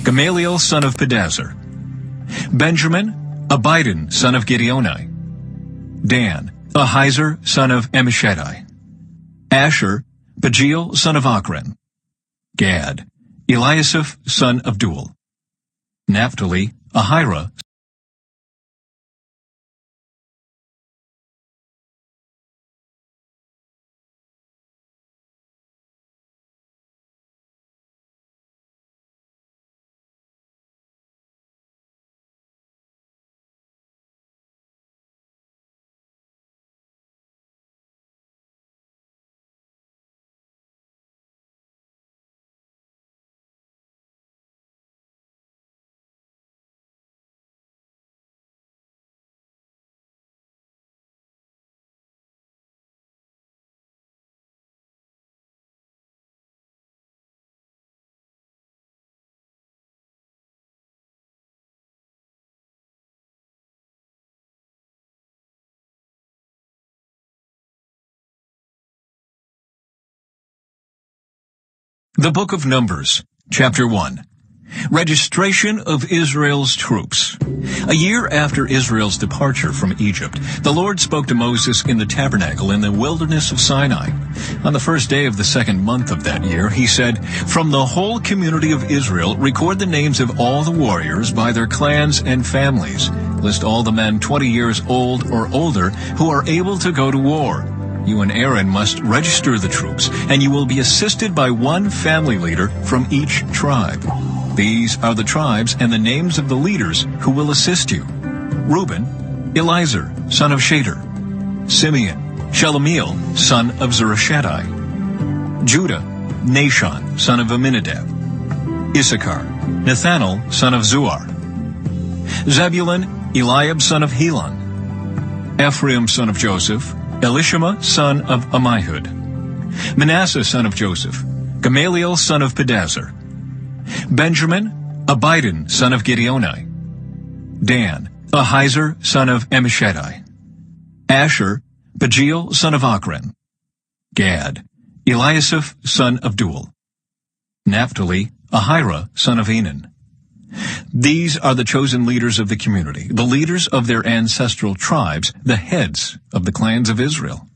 Gamaliel son of Pedazur. Benjamin, Abidan son of Gideoni. Dan, Ahiezer son of Ammishaddai. Asher, Pagiel son of Ochran. Gad, Eliasaph son of Duel. Naphtali, Ahira. The Book of Numbers, Chapter 1. Registration of Israel's troops. A year after Israel's departure from Egypt, the Lord spoke to Moses in the tabernacle in the wilderness of Sinai. On the first day of the second month of that year, he said, "From the whole community of Israel, record the names of all the warriors by their clans and families. List all the men 20 years old or older who are able to go to war. You and Aaron must register the troops, and you will be assisted by one family leader from each tribe. These are the tribes and the names of the leaders who will assist you. Reuben, Elizur, son of Shader. Simeon, Shelumiel, son of Zurishaddai. Judah, Nashon, son of Amminadab. Issachar, Nathanael, son of Zuar. Zebulun, Eliab, son of Helon. Ephraim, son of Joseph. Elishama, son of Ammihud. Manasseh, son of Joseph. Gamaliel, son of Pedazur. Benjamin, Abidan, son of Gideoni. Dan, Ahiezer, son of Ammishaddai. Asher, Pagiel, son of Ochran. Gad, Eliasaph, son of Duel. Naphtali, Ahira, son of Enan. These are the chosen leaders of the community, the leaders of their ancestral tribes, the heads of the clans of Israel.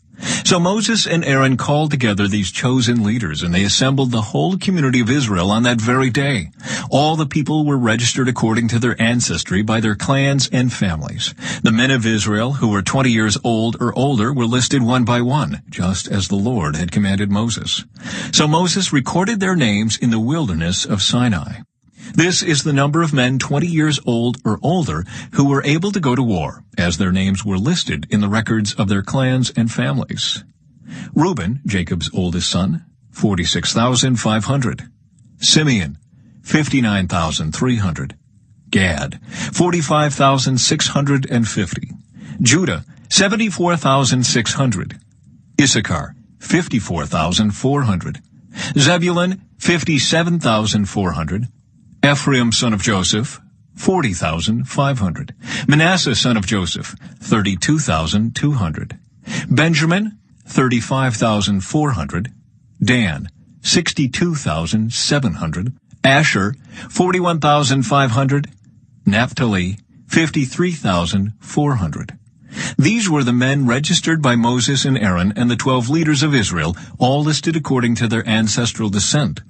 So Moses and Aaron called together these chosen leaders, and they assembled the whole community of Israel on that very day. All the people were registered according to their ancestry by their clans and families. The men of Israel who were 20 years old or older were listed one by one, just as the Lord had commanded Moses. So Moses recorded their names in the wilderness of Sinai. This is the number of men 20 years old or older who were able to go to war, as their names were listed in the records of their clans and families. Reuben, Jacob's oldest son, 46,500. Simeon, 59,300. Gad, 45,650. Judah, 74,600. Issachar, 54,400. Zebulun, 57,400. Ephraim, son of Joseph, 40,500. Manasseh, son of Joseph, 32,200. Benjamin, 35,400. Dan, 62,700. Asher, 41,500. Naphtali, 53,400. These were the men registered by Moses and Aaron and the 12 leaders of Israel, all listed according to their ancestral descent.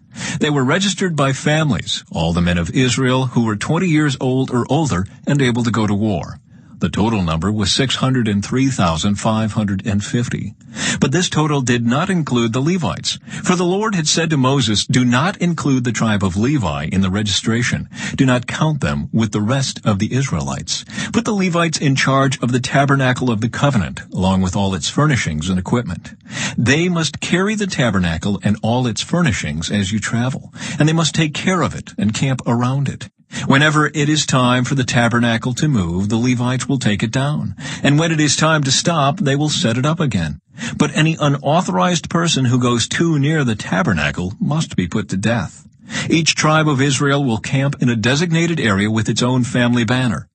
They were registered by families, all the men of Israel who were 20 years old or older and able to go to war. The total number was 603,550. But this total did not include the Levites. For the Lord had said to Moses, "Do not include the tribe of Levi in the registration. Do not count them with the rest of the Israelites. Put the Levites in charge of the tabernacle of the covenant, along with all its furnishings and equipment. They must carry the tabernacle and all its furnishings as you travel, and they must take care of it and camp around it. Whenever it is time for the tabernacle to move, the Levites will take it down, and when it is time to stop, they will set it up again. But any unauthorized person who goes too near the tabernacle must be put to death. Each tribe of Israel will camp in a designated area with its own family banner.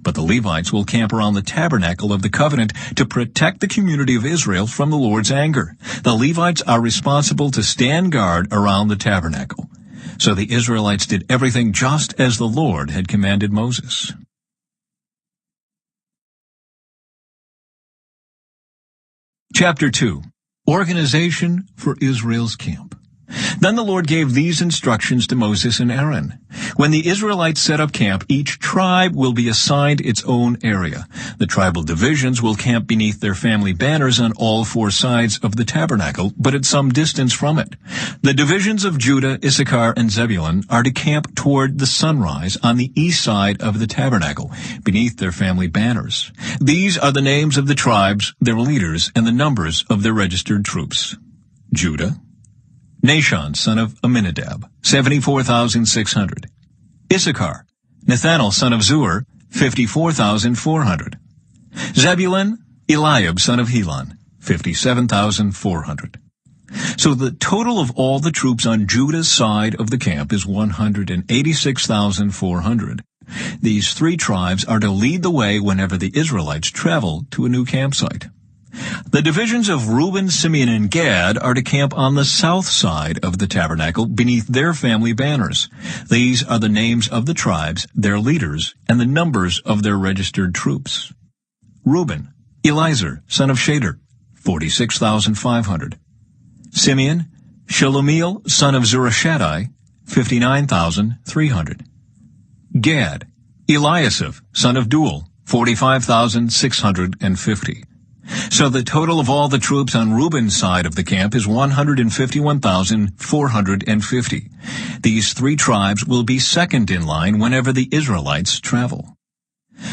But the Levites will camp around the tabernacle of the covenant to protect the community of Israel from the Lord's anger. The Levites are responsible to stand guard around the tabernacle. So the Israelites did everything just as the Lord had commanded Moses. Chapter 2. Organization for Israel's camp. Then the Lord gave these instructions to Moses and Aaron. When the Israelites set up camp, each tribe will be assigned its own area. The tribal divisions will camp beneath their family banners on all four sides of the tabernacle, but at some distance from it. The divisions of Judah, Issachar, and Zebulun are to camp toward the sunrise on the east side of the tabernacle, beneath their family banners. These are the names of the tribes, their leaders, and the numbers of their registered troops. Judah, Nahshon, son of Amminadab, 74,600. Issachar, Nathanael, son of Zuar, 54,400. Zebulun, Eliab, son of Helon, 57,400. So the total of all the troops on Judah's side of the camp is 186,400. These three tribes are to lead the way whenever the Israelites travel to a new campsite. The divisions of Reuben, Simeon, and Gad are to camp on the south side of the tabernacle beneath their family banners. These are the names of the tribes, their leaders, and the numbers of their registered troops. Reuben, Elizur, son of Shader, 46,500. Simeon, Shelumiel, son of Zurishaddai, 59,300. Gad, Eliasaph, son of Duel, 45,650. So the total of all the troops on Reuben's side of the camp is 151,450. These three tribes will be second in line whenever the Israelites travel.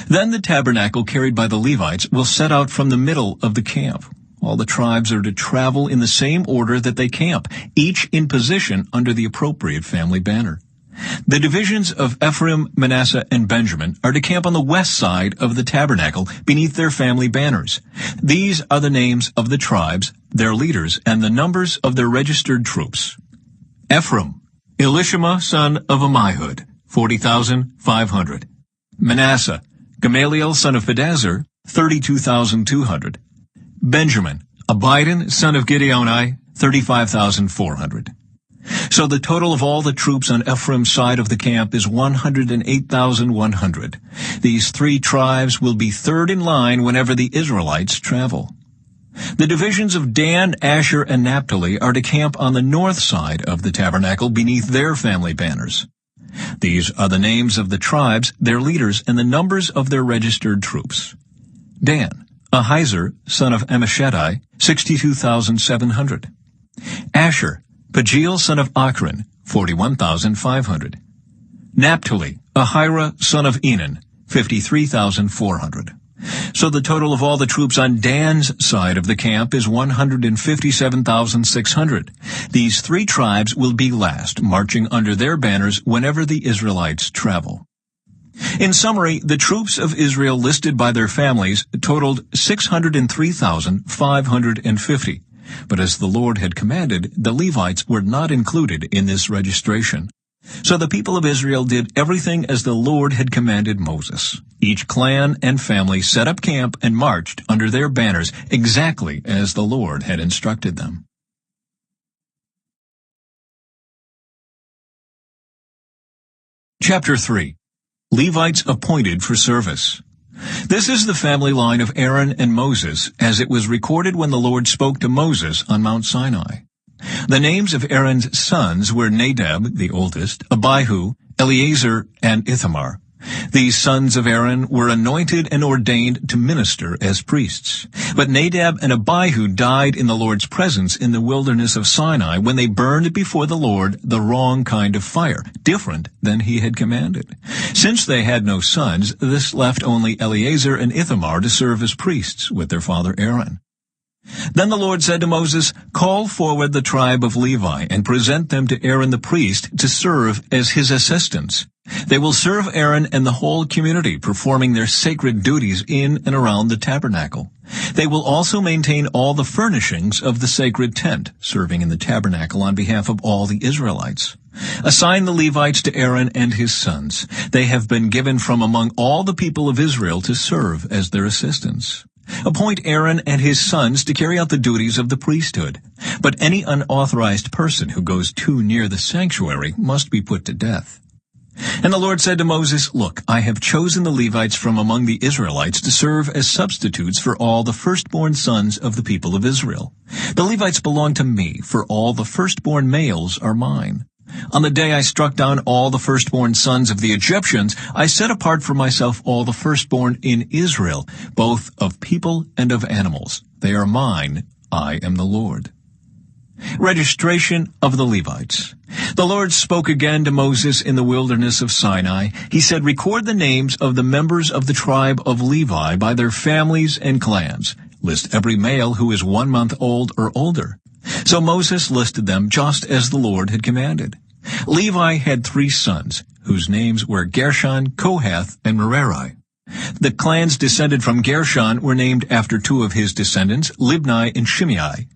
Then the tabernacle carried by the Levites will set out from the middle of the camp. All the tribes are to travel in the same order that they camp, each in position under the appropriate family banner. The divisions of Ephraim, Manasseh, and Benjamin are to camp on the west side of the tabernacle beneath their family banners. These are the names of the tribes, their leaders, and the numbers of their registered troops. Ephraim, Elishama, son of Ammihud, 40,500. Manasseh, Gamaliel, son of Pedazur, 32,200. Benjamin, Abidan, son of Gideoni, 35,400. So the total of all the troops on Ephraim's side of the camp is 108,100. These three tribes will be third in line whenever the Israelites travel. The divisions of Dan, Asher, and Naphtali are to camp on the north side of the tabernacle beneath their family banners. These are the names of the tribes, their leaders, and the numbers of their registered troops. Dan, Ahizur, son of Ammishaddai, 62,700. Asher, Pagiel, son of Achran, 41,500. Naphtali, Ahira, son of Enan, 53,400. So the total of all the troops on Dan's side of the camp is 157,600. These three tribes will be last, marching under their banners whenever the Israelites travel. In summary, the troops of Israel listed by their families totaled 603,550. But as the Lord had commanded, the Levites were not included in this registration. So the people of Israel did everything as the Lord had commanded Moses. Each clan and family set up camp and marched under their banners exactly as the Lord had instructed them. Chapter 3. Levites appointed for service. This is the family line of Aaron and Moses, as it was recorded when the Lord spoke to Moses on Mount Sinai. The names of Aaron's sons were Nadab, the oldest, Abihu, Eleazar, and Ithamar. These sons of Aaron were anointed and ordained to minister as priests. But Nadab and Abihu died in the Lord's presence in the wilderness of Sinai when they burned before the Lord the wrong kind of fire, different than he had commanded. Since they had no sons, this left only Eleazar and Ithamar to serve as priests with their father Aaron. Then the Lord said to Moses, "Call forward the tribe of Levi and present them to Aaron the priest to serve as his assistants. They will serve Aaron and the whole community, performing their sacred duties in and around the tabernacle. They will also maintain all the furnishings of the sacred tent, serving in the tabernacle on behalf of all the Israelites. Assign the Levites to Aaron and his sons. They have been given from among all the people of Israel to serve as their assistants. Appoint Aaron and his sons to carry out the duties of the priesthood. But any unauthorized person who goes too near the sanctuary must be put to death." And the Lord said to Moses, "Look, I have chosen the Levites from among the Israelites to serve as substitutes for all the firstborn sons of the people of Israel. The Levites belong to me, for all the firstborn males are mine. On the day I struck down all the firstborn sons of the Egyptians, I set apart for myself all the firstborn in Israel, both of people and of animals. They are mine. I am the Lord." Registration of the Levites. The Lord spoke again to Moses in the wilderness of Sinai. He said, "Record the names of the members of the tribe of Levi by their families and clans. List every male who is 1 month old or older." So Moses listed them just as the Lord had commanded. Levi had 3 sons, whose names were Gershon, Kohath, and Merari. The clans descended from Gershon were named after 2 of his descendants, Libni and Shimei.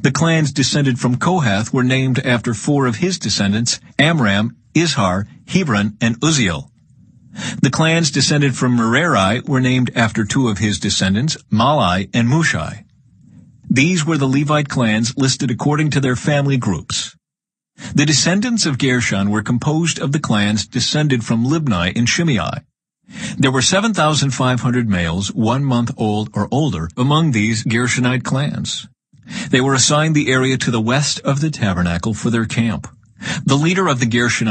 The clans descended from Kohath were named after 4 of his descendants, Amram, Izhar, Hebron, and Uzziel. The clans descended from Merari were named after 2 of his descendants, Mahli and Mushi. These were the Levite clans listed according to their family groups. The descendants of Gershon were composed of the clans descended from Libni and Shimei. There were 7,500 males 1 month old or older among these Gershonite clans. They were assigned the area to the west of the tabernacle for their camp. The leader of the Gershonite